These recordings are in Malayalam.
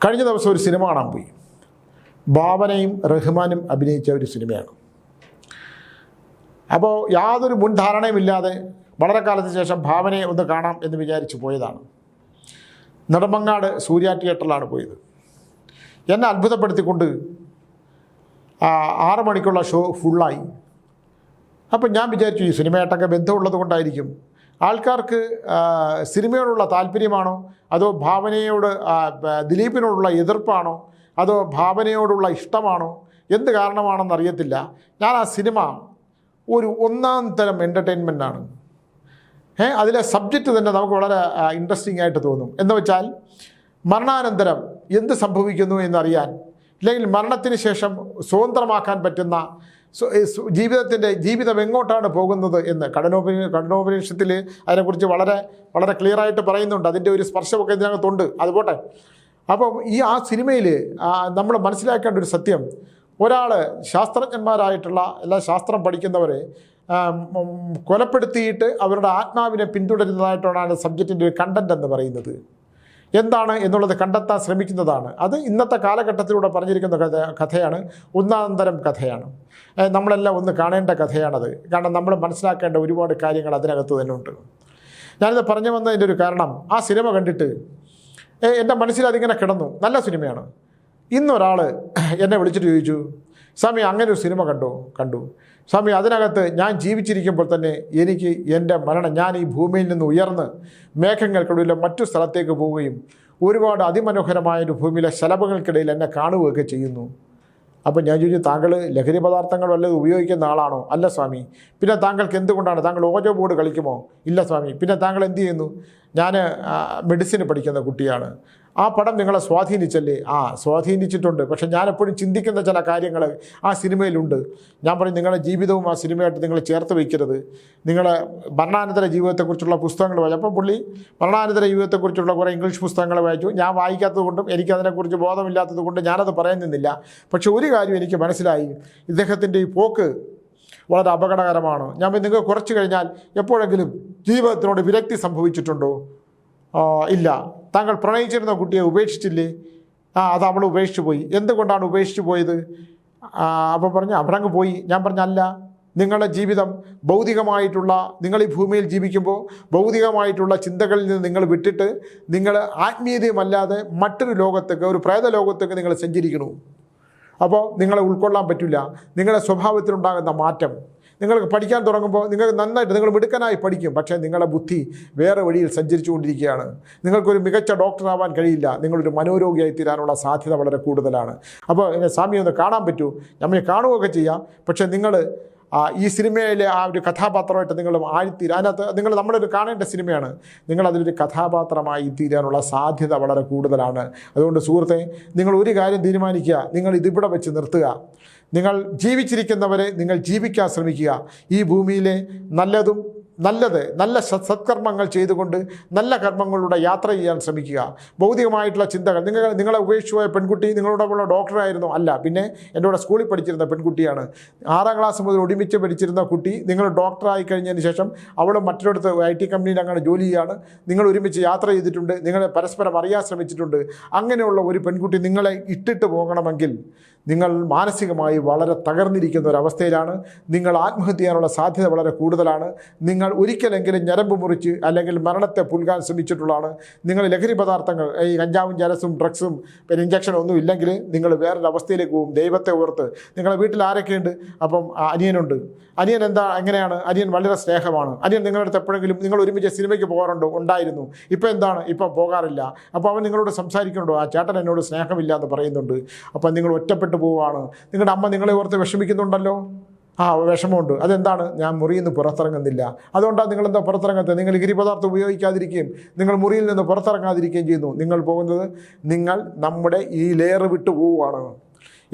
കഴിഞ്ഞ ദിവസം ഒരു സിനിമ കാണാൻ പോയി. ഭാവനയും റഹ്മാനും അഭിനയിച്ച ഒരു സിനിമയാണ്. അപ്പോൾ യാതൊരു മുൻധാരണയുമില്ലാതെ വളരെ കാലത്തിന് ശേഷം ഭാവനയെ ഒന്ന് കാണാം എന്ന് വിചാരിച്ച് പോയതാണ്. നെടുമങ്ങാട് സൂര്യ തിയേറ്ററിലാണ് പോയത്. എന്നെ അത്ഭുതപ്പെടുത്തിക്കൊണ്ട് 6 മണിക്കുള്ള ഷോ ഫുള്ളായി. അപ്പം ഞാൻ വിചാരിച്ചു ഈ സിനിമയായിട്ടൊക്കെ ബന്ധമുള്ളത് കൊണ്ടായിരിക്കും. ആൾക്കാർക്ക് സിനിമയോടുള്ള താല്പര്യമാണോ, അതോ ഭാവനയോട് ദിലീപിനോടുള്ള എതിർപ്പാണോ, അതോ ഭാവനയോടുള്ള ഇഷ്ടമാണോ, എന്ത് കാരണമാണെന്നറിയത്തില്ല. ഞാൻ ആ സിനിമ ഒരു ഒന്നാം തരം എൻ്റർടൈൻമെൻറ്റാണ്. അതിലെ സബ്ജക്റ്റ് തന്നെ നമുക്ക് വളരെ ഇൻട്രസ്റ്റിംഗ് ആയിട്ട് തോന്നും. എന്ന് വെച്ചാൽ മരണാനന്തരം എന്ത് സംഭവിക്കുന്നു എന്നറിയാൻ, അല്ലെങ്കിൽ മരണത്തിന് ശേഷം സ്വതന്ത്രമാക്കാൻ പറ്റുന്ന ജീവിതം എങ്ങോട്ടാണ് പോകുന്നത് എന്ന് കഠിനോപനിഷത്തിൽ അതിനെക്കുറിച്ച് വളരെ വളരെ ക്ലിയറായിട്ട് പറയുന്നുണ്ട്. അതിൻ്റെ ഒരു സ്പർശമൊക്കെ ഇതിനകത്തുണ്ട്. അതുപോട്ടെ. അപ്പം ആ സിനിമയിൽ നമ്മൾ മനസ്സിലാക്കേണ്ട ഒരു സത്യം, ഒരാൾ ശാസ്ത്രജ്ഞന്മാരായിട്ടുള്ള എല്ലാ ശാസ്ത്രം പഠിക്കുന്നവരെ കൊലപ്പെടുത്തിയിട്ട് അവരുടെ ആത്മാവിനെ പിന്തുടരുന്നതായിട്ടാണ് സബ്ജക്റ്റിൻ്റെ ഒരു കണ്ടന്റ് എന്ന് പറയുന്നത്. എന്താണ് എന്നുള്ളത് കണ്ടെത്താൻ ശ്രമിക്കുന്നതാണ്. അത് ഇന്നത്തെ കാലഘട്ടത്തിലൂടെ പറഞ്ഞിരിക്കുന്ന കഥയാണ്. ഒന്നാം തരം കഥയാണ്. നമ്മളെല്ലാം ഒന്ന് കാണേണ്ട കഥയാണത്. കാരണം നമ്മൾ മനസ്സിലാക്കേണ്ട ഒരുപാട് കാര്യങ്ങൾ അതിനകത്ത് തന്നെ ഉണ്ട്. ഞാനിത് പറഞ്ഞു വന്നതിൻ്റെ ഒരു കാരണം, ആ സിനിമ കണ്ടിട്ട് എൻ്റെ മനസ്സിൽ അതിങ്ങനെ കിടന്നു. നല്ല സിനിമയാണ്. ഇന്നൊരാൾ എന്നെ വിളിച്ചിട്ട് ചോദിച്ചു, സ്വാമി അങ്ങനെ ഒരു സിനിമ കണ്ടു സ്വാമി, അതിനകത്ത് ഞാൻ ജീവിച്ചിരിക്കുമ്പോൾ തന്നെ എനിക്ക് എൻ്റെ മരണം, ഞാൻ ഈ ഭൂമിയിൽ നിന്ന് ഉയർന്ന് മേഘങ്ങൾക്കിടയിലെ മറ്റു സ്ഥലത്തേക്ക് പോവുകയും ഒരുപാട് അതിമനോഹരമായൊരു ഭൂമിയിലെ ശലഭങ്ങൾക്കിടയിൽ എന്നെ കാണുകയൊക്കെ ചെയ്യുന്നു. അപ്പം ഞാൻ ചോദിച്ചു, താങ്കൾ ലഹരി പദാർത്ഥങ്ങൾ വല്ലതും ഉപയോഗിക്കുന്ന ആളാണോ? അല്ല സ്വാമി. പിന്നെ താങ്കൾക്ക് എന്തുകൊണ്ടാണ്? താങ്കൾ ഓജോ ബോർഡ് കളിക്കുമോ? ഇല്ല സ്വാമി. പിന്നെ താങ്കൾ എന്ത് ചെയ്യുന്നു? ഞാൻ മെഡിസിൻ പഠിക്കുന്ന കുട്ടിയാണ്. ആ പടം നിങ്ങളെ സ്വാധീനിച്ചല്ലേ? സ്വാധീനിച്ചിട്ടുണ്ട്. പക്ഷേ ഞാനെപ്പോഴും ചിന്തിക്കുന്ന ചില കാര്യങ്ങൾ ആ സിനിമയിലുണ്ട്. ഞാൻ പറയും, നിങ്ങളുടെ ജീവിതവും ആ സിനിമയായിട്ട് നിങ്ങൾ ചേർത്ത് വയ്ക്കരുത്. നിങ്ങളെ മരണാനന്തര ജീവിതത്തെക്കുറിച്ചുള്ള പുസ്തകങ്ങൾ വായിച്ചു. അപ്പം പുള്ളി മരണാനന്തര ജീവിതത്തെക്കുറിച്ചുള്ള കുറേ ഇംഗ്ലീഷ് പുസ്തകങ്ങൾ വായിച്ചു. ഞാൻ വായിക്കാത്തത് കൊണ്ടും എനിക്കതിനെക്കുറിച്ച് ബോധമില്ലാത്തത് കൊണ്ട് ഞാനത് പറയുന്നില്ല. പക്ഷെ ഒരു കാര്യം എനിക്ക് മനസ്സിലായി, ഇദ്ദേഹത്തിൻ്റെ ഈ പോക്ക് വളരെ അപകടകരമാണ്. ഞാൻ നിങ്ങൾക്ക് കുറച്ച് കഴിഞ്ഞാൽ എപ്പോഴെങ്കിലും ജീവിതത്തിനോട് വിരക്തി സംഭവിച്ചിട്ടുണ്ടോ? ഇല്ല. താങ്കൾ പ്രണയിച്ചിരുന്ന കുട്ടിയെ ഉപേക്ഷിച്ചില്ലേ? അത് അവൾ ഉപേക്ഷിച്ച് പോയി. എന്തുകൊണ്ടാണ് ഉപേക്ഷിച്ച് പോയത്? അപ്പോൾ പറഞ്ഞു അവിടെ പോയി. ഞാൻ പറഞ്ഞല്ല, നിങ്ങളുടെ ജീവിതം ഭൗതികമായിട്ടുള്ള, നിങ്ങൾ ഈ ഭൂമിയിൽ ജീവിക്കുമ്പോൾ ഭൗതികമായിട്ടുള്ള ചിന്തകളിൽ നിന്ന് നിങ്ങൾ വിട്ടിട്ട് നിങ്ങൾ ആത്മീയതയുമല്ലാതെ മറ്റൊരു ലോകത്തേക്ക്, ഒരു പ്രേത ലോകത്തേക്ക് നിങ്ങൾ സഞ്ചരിക്കണു. അപ്പോൾ നിങ്ങളെ ഉൾക്കൊള്ളാൻ പറ്റില്ല. നിങ്ങളുടെ സ്വഭാവത്തിലുണ്ടാകുന്ന മാറ്റം, നിങ്ങൾക്ക് പഠിക്കാൻ തുടങ്ങുമ്പോൾ നിങ്ങൾ നന്നായിട്ട്, നിങ്ങൾ മിടുക്കനായി പഠിക്കും. പക്ഷേ നിങ്ങളുടെ ബുദ്ധി വേറെ വഴിയിൽ സഞ്ചരിച്ചു കൊണ്ടിരിക്കുകയാണ്. നിങ്ങൾക്കൊരു മികച്ച ഡോക്ടറാവാൻ കഴിയില്ല. നിങ്ങളൊരു മനോരോഗിയായി തീരാനുള്ള സാധ്യത വളരെ കൂടുതലാണ്. അപ്പോൾ സ്വാമി ഒന്ന് കാണാൻ പറ്റൂ? നമ്മൾ കാണുകയൊക്കെ ചെയ്യാം. പക്ഷേ നിങ്ങൾ ഈ സിനിമയിലെ ആ ഒരു കഥാപാത്രമായിട്ട് നിങ്ങൾ അതിനകത്ത് നിങ്ങൾ നമ്മളൊരു കാണേണ്ട സിനിമയാണ്. നിങ്ങളതിലൊരു കഥാപാത്രമായി തീരാനുള്ള സാധ്യത വളരെ കൂടുതലാണ്. അതുകൊണ്ട് സുഹൃത്തെ, നിങ്ങൾ ഒരു കാര്യം തീരുമാനിക്കുക, നിങ്ങൾ ഇതിവിടെ വെച്ച് നിർത്തുക. നിങ്ങൾ ജീവിച്ചിരിക്കുന്നവരെ നിങ്ങൾ ജീവിക്കാൻ ശ്രമിക്കുക. ഈ ഭൂമിയിലെ നല്ല സത്കർമ്മങ്ങൾ ചെയ്തുകൊണ്ട് നല്ല കർമ്മങ്ങളുടെ യാത്ര ചെയ്യാൻ ശ്രമിക്കുക. ഭൗതികമായിട്ടുള്ള ചിന്തകൾ, നിങ്ങളെ ഉപേക്ഷിച്ച് പോയ പെൺകുട്ടി നിങ്ങളോടൊപ്പമുള്ള ഡോക്ടറായിരുന്നു? അല്ല. പിന്നെ എൻ്റെ കൂടെ സ്കൂളിൽ പഠിച്ചിരുന്ന പെൺകുട്ടിയാണ്. 6ാം ക്ലാസ് മുതൽ ഒരുമിച്ച് പഠിച്ചിരുന്ന കുട്ടി നിങ്ങൾ ഡോക്ടറായി കഴിഞ്ഞതിന് ശേഷം അവൾ മറ്റൊരിടത്ത് IT കമ്പനിയിൽ അങ്ങനെ ജോലി ചെയ്യുകയാണ്. നിങ്ങൾ ഒരുമിച്ച് യാത്ര ചെയ്തിട്ടുണ്ട്, നിങ്ങളെ പരസ്പരം അറിയാൻ ശ്രമിച്ചിട്ടുണ്ട്. അങ്ങനെയുള്ള ഒരു പെൺകുട്ടി നിങ്ങളെ ഇട്ടിട്ട് പോകണമെങ്കിൽ നിങ്ങൾ മാനസികമായി വളരെ തകർന്നിരിക്കുന്ന ഒരവസ്ഥയിലാണ്. നിങ്ങൾ ആത്മഹത്യ ചെയ്യാനുള്ള സാധ്യത വളരെ കൂടുതലാണ്. നിങ്ങൾ ഒരിക്കലെങ്കിലും ഞരമ്പ് മുറിച്ച് അല്ലെങ്കിൽ മരണത്തെ പുൽകാൻ ശ്രമിച്ചിട്ടുള്ളതാണ്. നിങ്ങൾ ലഹരി പദാർത്ഥങ്ങൾ, ഈ കഞ്ചാവും ജലസും ഡ്രഗ്സും പിന്നെ ഇഞ്ചക്ഷനും ഒന്നും ഇല്ലെങ്കിൽ നിങ്ങൾ വേറൊരു അവസ്ഥയിലേക്ക് പോകും. ദൈവത്തെ ഓർത്ത്. നിങ്ങളുടെ വീട്ടിൽ ആരൊക്കെയുണ്ട്? അപ്പം അനിയനുണ്ട്. അനിയൻ എങ്ങനെയാണ്? അനിയൻ വളരെ സ്നേഹമാണ്. അനിയൻ നിങ്ങളുടെ അടുത്ത് എപ്പോഴെങ്കിലും നിങ്ങൾ ഒരുമിച്ച് സിനിമയ്ക്ക് പോകാറുണ്ടോ? ഉണ്ടായിരുന്നു. ഇപ്പം എന്താണ്? ഇപ്പം പോകാറില്ല. അപ്പോൾ അവൻ നിങ്ങളോട് സംസാരിക്കുന്നുണ്ടോ? ആ ചേട്ടൻ എന്നോട് സ്നേഹമില്ല എന്ന് പറയുന്നുണ്ട്. അപ്പം നിങ്ങൾ ഒറ്റപ്പെട്ടു പോവുകയാണ്. നിങ്ങളുടെ അമ്മ നിങ്ങളെ ഓർത്ത് വിഷമിക്കുന്നുണ്ടല്ലോ. വിഷമമുണ്ട്. അതെന്താണ്? ഞാൻ മുറിയിൽ നിന്ന് പുറത്തിറങ്ങുന്നില്ല. അതുകൊണ്ടാണ് നിങ്ങളെന്താ പുറത്തിറങ്ങാത്തത്? നിങ്ങൾ ലഹരി പദാർത്ഥം ഉപയോഗിക്കാതിരിക്കുകയും നിങ്ങൾ മുറിയിൽ നിന്ന് പുറത്തിറങ്ങാതിരിക്കുകയും ചെയ്യുന്നു. നിങ്ങൾ പോകുന്നത്, നിങ്ങൾ നമ്മുടെ ഈ ലെയർ വിട്ടു പോവുകയാണ്.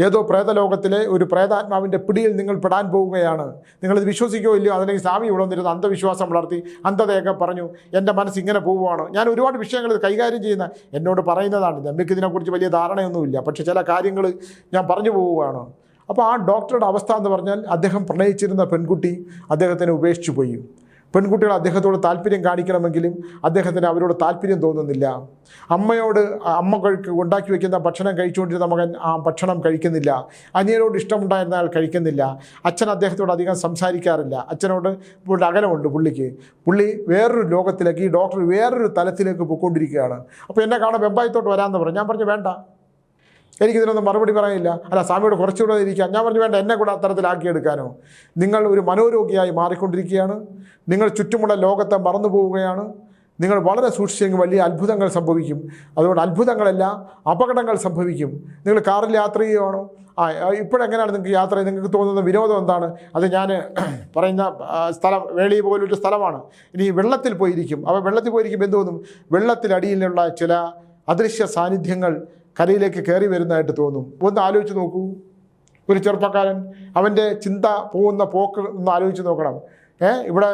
ഏതോ പ്രേതലോകത്തിലെ ഒരു പ്രേതാത്മാവിൻ്റെ പിടിയിൽ നിങ്ങൾ പെടാൻ പോവുകയാണ്. നിങ്ങളിത് വിശ്വസിക്കുകയോ ഇല്ലയോ? അതല്ലെങ്കിൽ സ്വാമി ഇവിടെ വന്നിരുന്ന അന്ധവിശ്വാസം വളർത്തി അന്ധതയൊക്കെ പറഞ്ഞു എൻ്റെ മനസ്സ് ഇങ്ങനെ പോവുകയാണ്. ഞാൻ ഒരുപാട് വിഷയങ്ങൾ കൈകാര്യം ചെയ്യുന്ന എന്നോട് പറയുന്നതാണ്. നമുക്ക് ഇതിനെക്കുറിച്ച് വലിയ ധാരണയൊന്നുമില്ല. പക്ഷേ ചില കാര്യങ്ങൾ ഞാൻ പറഞ്ഞു പോവുകയാണ്. അപ്പോൾ ആ ഡോക്ടറുടെ അവസ്ഥ എന്ന് പറഞ്ഞാൽ, അദ്ദേഹം പ്രണയിച്ചിരുന്ന പെൺകുട്ടി അദ്ദേഹത്തിനെ ഉപേക്ഷിച്ചു പോയി. പെൺകുട്ടികൾ അദ്ദേഹത്തോട് താല്പര്യം കാണിക്കണമെങ്കിലും അദ്ദേഹത്തിന് അവരോട് താല്പര്യം തോന്നുന്നില്ല. അമ്മകൾക്ക് ഉണ്ടാക്കി വയ്ക്കുന്ന ഭക്ഷണം കഴിച്ചുകൊണ്ടിരുന്ന മകൻ ആ ഭക്ഷണം കഴിക്കുന്നില്ല. അനിയനോട് ഇഷ്ടമുണ്ടായിരുന്ന ആൾ കഴിക്കുന്നില്ല. അച്ഛൻ അദ്ദേഹത്തോട് അധികം സംസാരിക്കാറില്ല. അച്ഛനോട് ഇപ്പോൾ അകലമുണ്ട് പുള്ളി വേറൊരു ലോകത്തിലേക്ക്, ഈ ഡോക്ടർ വേറൊരു തലത്തിലേക്ക് പോയിക്കൊണ്ടിരിക്കുകയാണ്. അപ്പോൾ എന്നെ കാണാൻ വെമ്പായത്തോട്ട് വരാമെന്ന് പറഞ്ഞു. ഞാൻ പറഞ്ഞു വേണ്ട, എനിക്കിതിനൊന്നും മറുപടി പറയാനില്ല. അല്ല, സ്വാമിയോട് കുറച്ചുകൂടെ ഇരിക്കാം. ഞാൻ പറഞ്ഞു വേണ്ട, എന്നെ കൂടെ അത്തരത്തിലാക്കിയെടുക്കാനോ? നിങ്ങൾ ഒരു മനോരോഗിയായി മാറിക്കൊണ്ടിരിക്കുകയാണ്. നിങ്ങൾ ചുറ്റുമുള്ള ലോകത്തെ മറന്നു പോവുകയാണ്. നിങ്ങൾ വളരെ സൂക്ഷിച്ചെങ്കിൽ വലിയ അത്ഭുതങ്ങൾ സംഭവിക്കും. അതുകൊണ്ട് അത്ഭുതങ്ങളല്ല, അപകടങ്ങൾ സംഭവിക്കും. നിങ്ങൾ കാറിൽ യാത്ര ചെയ്യുകയാണോ? ഇപ്പോഴെങ്ങനെയാണ് നിങ്ങൾക്ക് യാത്ര ചെയ്ത് നിങ്ങൾക്ക് തോന്നുന്ന വിനോദം എന്താണ്? അത് ഞാൻ പറയുന്ന സ്ഥലം വേളി പോലൊരു സ്ഥലമാണ്. ഇനി വെള്ളത്തിൽ പോയിരിക്കും. അപ്പോൾ വെള്ളത്തിൽ പോയിരിക്കും എന്ത് തോന്നും? വെള്ളത്തിനടിയിലുള്ള ചില അദൃശ്യ സാന്നിധ്യങ്ങൾ കരയിലേക്ക് കയറി വരുന്നതായിട്ട് തോന്നും. ഒന്ന് ആലോചിച്ച് നോക്കൂ. ഒരു ചെറുപ്പക്കാരൻ, അവൻ്റെ ചിന്ത പോകുന്ന പോക്ക് ഒന്ന് ആലോചിച്ച് നോക്കണം. ഇവിടെ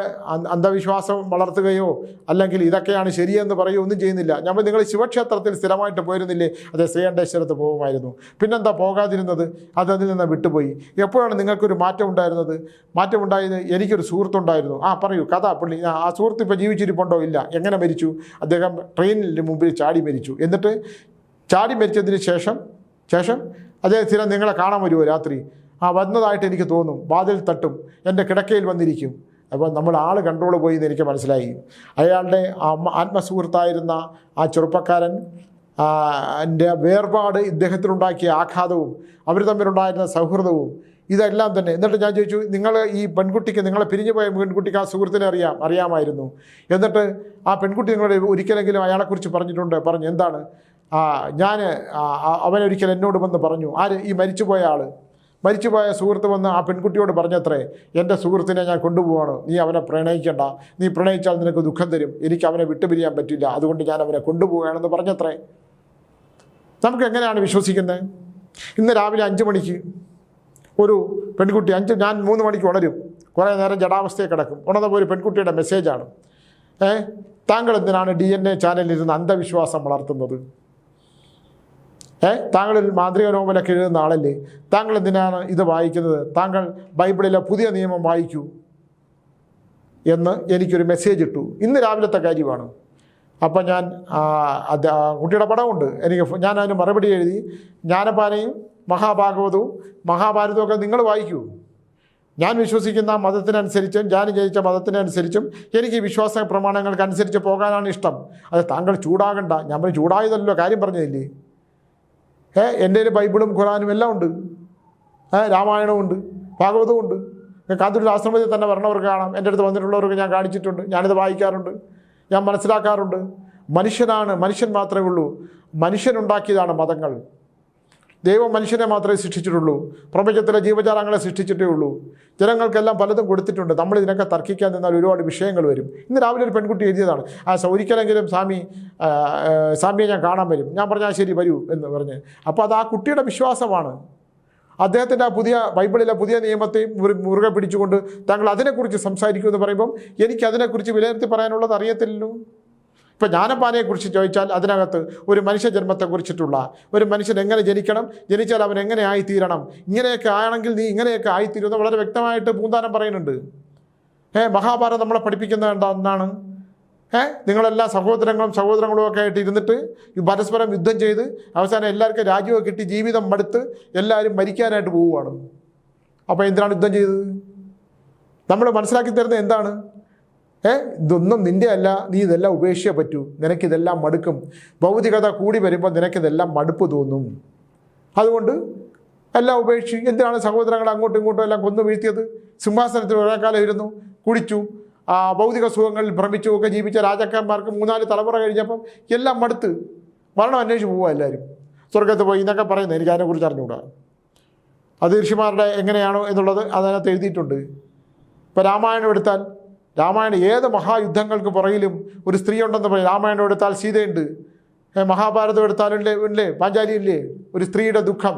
അന്ധവിശ്വാസം വളർത്തുകയോ അല്ലെങ്കിൽ ഇതൊക്കെയാണ് ശരിയെന്ന് പറയുകയോ ഒന്നും ചെയ്യുന്നില്ല. നമ്മൾ നിങ്ങൾ ശിവക്ഷേത്രത്തിൽ സ്ഥിരമായിട്ട് പോയിരുന്നില്ലേ? അതെ, ശ്രീകണ്ഠേശ്വരത്ത് പോകുമായിരുന്നു. പിന്നെന്താ പോകാതിരുന്നത്? അതിൽ നിന്ന് വിട്ടുപോയി. എപ്പോഴാണ് നിങ്ങൾക്കൊരു മാറ്റം ഉണ്ടായിരുന്നത്? മാറ്റമുണ്ടായത് എനിക്കൊരു സുഹൃത്തുണ്ടായിരുന്നു. പറയൂ കഥ. പുള്ളി ആ സുഹൃത്ത് ഇപ്പോൾ ജീവിച്ചിരിപ്പുണ്ടോ? ഇല്ല. എങ്ങനെ മരിച്ചു? അദ്ദേഹം ട്രെയിനിന് മുമ്പിൽ ചാടി മരിച്ചു. എന്നിട്ട് ചാടി മരിച്ചതിന് ശേഷം അദ്ദേഹം സ്ഥിരം നിങ്ങളെ കാണാൻ വരുമോ രാത്രി? വന്നതായിട്ട് എനിക്ക് തോന്നും. വാതിൽ തട്ടും, എൻ്റെ കിടക്കയിൽ വന്നിരിക്കും. അപ്പോൾ നമ്മൾ ആൾ കൺട്രോൾ പോയി എന്ന് എനിക്ക് മനസ്സിലായി. അയാളുടെ ആത്മസുഹൃത്തായിരുന്ന ആ ചെറുപ്പക്കാരൻ എൻ്റെ വേർപാട് ഇദ്ദേഹത്തിനുണ്ടാക്കിയ ആഘാതവും അവർ തമ്മിലുണ്ടായിരുന്ന സൗഹൃദവും ഇതെല്ലാം തന്നെ. എന്നിട്ട് ഞാൻ ചോദിച്ചു, നിങ്ങൾ ഈ പെൺകുട്ടിക്ക്, നിങ്ങളെ പിരിഞ്ഞു പോയ പെൺകുട്ടിക്ക് ആ സുഹൃത്തിനെ അറിയാമായിരുന്നു. എന്നിട്ട് ആ പെൺകുട്ടി നിങ്ങളോട് ഒരിക്കലെങ്കിലും അയാളെക്കുറിച്ച് പറഞ്ഞിട്ടുണ്ട്? പറഞ്ഞു. എന്താണ്? അവനൊരിക്കൽ എന്നോട് വന്ന് പറഞ്ഞു. ആര്? ഈ മരിച്ചുപോയ സുഹൃത്ത് വന്ന് ആ പെൺകുട്ടിയോട് പറഞ്ഞത്രേ, എൻ്റെ സുഹൃത്തിനെ ഞാൻ കൊണ്ടുപോവാണ്, നീ അവനെ പ്രണയിക്കണ്ട, നീ പ്രണയിച്ചാൽ നിനക്ക് ദുഃഖം തരും, എനിക്ക് അവനെ വിട്ടുപിരിയാൻ പറ്റില്ല, അതുകൊണ്ട് ഞാൻ അവനെ കൊണ്ടുപോവുകയാണെന്ന് പറഞ്ഞത്രേ. നമുക്ക് എങ്ങനെയാണ് വിശ്വസിക്കുന്നത്? ഇന്ന് രാവിലെ 5 മണിക്ക് ഒരു പെൺകുട്ടി, ഞാൻ 3 മണിക്ക് ഉണരും, കുറേ നേരം ജഡാവസ്ഥയിൽ കിടക്കും. ഉണർന്നപ്പോൾ ഒരു പെൺകുട്ടിയുടെ മെസ്സേജാണ്, താങ്കൾ എന്തിനാണ് DNA ചാനലിലിരുന്ന് അന്ധവിശ്വാസം വളർത്തുന്നത്? താങ്കളിൽ മാന്ത്രിക നോവലൊക്കെ എഴുതുന്ന ആളല്ലേ, താങ്കൾ എന്തിനാണ് ഇത് വായിക്കുന്നത്? താങ്കൾ ബൈബിളിലെ പുതിയ നിയമം വായിക്കൂ എന്ന് എനിക്കൊരു മെസ്സേജ് ഇട്ടു. ഇന്ന് രാവിലത്തെ കാര്യമാണ്. അപ്പം ഞാൻ കുട്ടിയുടെ പടമുണ്ട് ഞാൻ അതിന് മറുപടി എഴുതി, ജ്ഞാനപാനയും മഹാഭാരതവും ഒക്കെ നിങ്ങൾ വായിക്കൂ. ഞാൻ വിശ്വസിക്കുന്ന മതത്തിനനുസരിച്ചും ഞാൻ ജനിച്ച മതത്തിനനുസരിച്ചും എനിക്ക് ഈ വിശ്വാസ പ്രമാണങ്ങൾക്കനുസരിച്ച് പോകാനാണ് ഇഷ്ടം. അത് താങ്കൾ ചൂടാകണ്ട. ഞാൻ ചൂടായതല്ലോ, കാര്യം പറഞ്ഞതില്ലേ. എൻ്റെ ഒരു ബൈബിളും ഖുറാനും എല്ലാം ഉണ്ട്, രാമായണവും ഉണ്ട്, ഭാഗവതവും ഉണ്ട്. കാന്തൂരിൽ ആശ്രമത്തിൽ തന്നെ വരണവർക്ക് കാണാം. എൻ്റെ അടുത്ത് വന്നിട്ടുള്ളവർക്ക് ഞാൻ കാണിച്ചിട്ടുണ്ട്. ഞാനിത് വായിക്കാറുണ്ട്, ഞാൻ മനസ്സിലാക്കാറുണ്ട്. മനുഷ്യൻ മാത്രമേ ഉള്ളൂ. മനുഷ്യനുണ്ടാക്കിയതാണ് മതങ്ങൾ. ദൈവം മനുഷ്യനെ മാത്രമേ സൃഷ്ടിച്ചിട്ടുള്ളൂ. പ്രപഞ്ചത്തിലെ ജീവജാലങ്ങളെ സൃഷ്ടിച്ചിട്ടേ ഉള്ളൂ. ജനങ്ങൾക്കെല്ലാം പലതും കൊടുത്തിട്ടുണ്ട്. നമ്മൾ ഇതിനൊക്കെ തർക്കിക്കാൻ നിന്നാൽ ഒരുപാട് വിഷയങ്ങൾ വരും. ഇന്ന് രാവിലെ ഒരു പെൺകുട്ടി എഴുതിയതാണ്, ഒരിക്കലെങ്കിലും സ്വാമിയെ ഞാൻ കാണാൻ വരും. ഞാൻ പറഞ്ഞാൽ ശരി വരൂ എന്ന് പറഞ്ഞ്. അപ്പോൾ അത് ആ കുട്ടിയുടെ വിശ്വാസമാണ്. അദ്ദേഹത്തിൻ്റെ ആ ബൈബിളിലെ പുതിയ നിയമത്തെ മുറുകെ പിടിച്ചുകൊണ്ട് താങ്കൾ അതിനെക്കുറിച്ച് സംസാരിക്കുമെന്ന് പറയുമ്പം എനിക്ക് അതിനെക്കുറിച്ച് വിലയിരുത്തി പറയാനുള്ളത് അറിയത്തില്ലല്ലോ. ഇപ്പം ജ്ഞാനപാനയെക്കുറിച്ച് ചോദിച്ചാൽ അതിനകത്ത് ഒരു മനുഷ്യജന്മത്തെക്കുറിച്ചിട്ടുള്ള, ഒരു മനുഷ്യൻ എങ്ങനെ ജനിക്കണം, ജനിച്ചാൽ അവൻ എങ്ങനെ ആയിത്തീരണം, ഇങ്ങനെയൊക്കെ ആണെങ്കിൽ നീ ഇങ്ങനെയൊക്കെ ആയിത്തീരുമെന്ന് വളരെ വ്യക്തമായിട്ട് പൂന്താനം പറയുന്നുണ്ട്. മഹാഭാരതം നമ്മളെ പഠിപ്പിക്കുന്നത് എന്താണ്? നിങ്ങളെല്ലാം സഹോദരങ്ങളും ഒക്കെ ആയിട്ട് ഇരുന്നിട്ട് പരസ്പരം യുദ്ധം ചെയ്ത് അവസാനം എല്ലാവർക്കും രാജ്യമൊക്കെ കിട്ടി ജീവിതം മടുത്ത് എല്ലാവരും മരിക്കാനായിട്ട് പോവുകയാണ്. അപ്പോൾ എന്തിനാണ് യുദ്ധം ചെയ്തത്? നമ്മൾ മനസ്സിലാക്കി തരുന്നത് എന്താണ്? ഇതൊന്നും നിൻ്റെ അല്ല, നീ ഇതെല്ലാം ഉപേക്ഷിച്ചേ പറ്റൂ, നിനക്കിതെല്ലാം മടുക്കും. ഭൗതികത കൂടി വരുമ്പോൾ നിനക്കിതെല്ലാം മടുപ്പ് തോന്നും. അതുകൊണ്ട് എല്ലാം ഉപേക്ഷിച്ച് എന്തിനാണ് സഹോദരങ്ങൾ അങ്ങോട്ടും ഇങ്ങോട്ടും എല്ലാം കൊന്നു വീഴ്ത്തിയത്? സിംഹാസനത്തിൽ ഒരേ കാലം ഇരുന്നു, കുടിച്ചു, ഭൗതിക സുഖങ്ങളിൽ ഭ്രമിച്ചു ഒക്കെ ജീവിച്ച രാജാക്കന്മാർക്ക് 3-4 തലമുറ കഴിഞ്ഞപ്പം എല്ലാം മടുത്ത് മരണം അന്വേഷിച്ച് പോവുക എല്ലാവരും. സ്വർഗത്ത് പോയി എന്നൊക്കെ പറയുന്നത് എനിക്ക് അതിനെക്കുറിച്ച് അറിഞ്ഞുകൂടാ. അത് ഋഷിമാരുടെ എങ്ങനെയാണോ എന്നുള്ളത് അതിനകത്ത് എഴുതിയിട്ടുണ്ട്. ഇപ്പോൾ രാമായണം എടുത്താൽ, രാമായണം ഏത് മഹായുദ്ധങ്ങൾക്ക് പുറകിലും ഒരു സ്ത്രീ ഉണ്ടെന്ന് പറയും. രാമായണം എടുത്താൽ സീതയുണ്ട്, മഹാഭാരതം എടുത്താലില്ലേ പാഞ്ചാലി ഇല്ലേ, ഒരു സ്ത്രീയുടെ ദുഃഖം.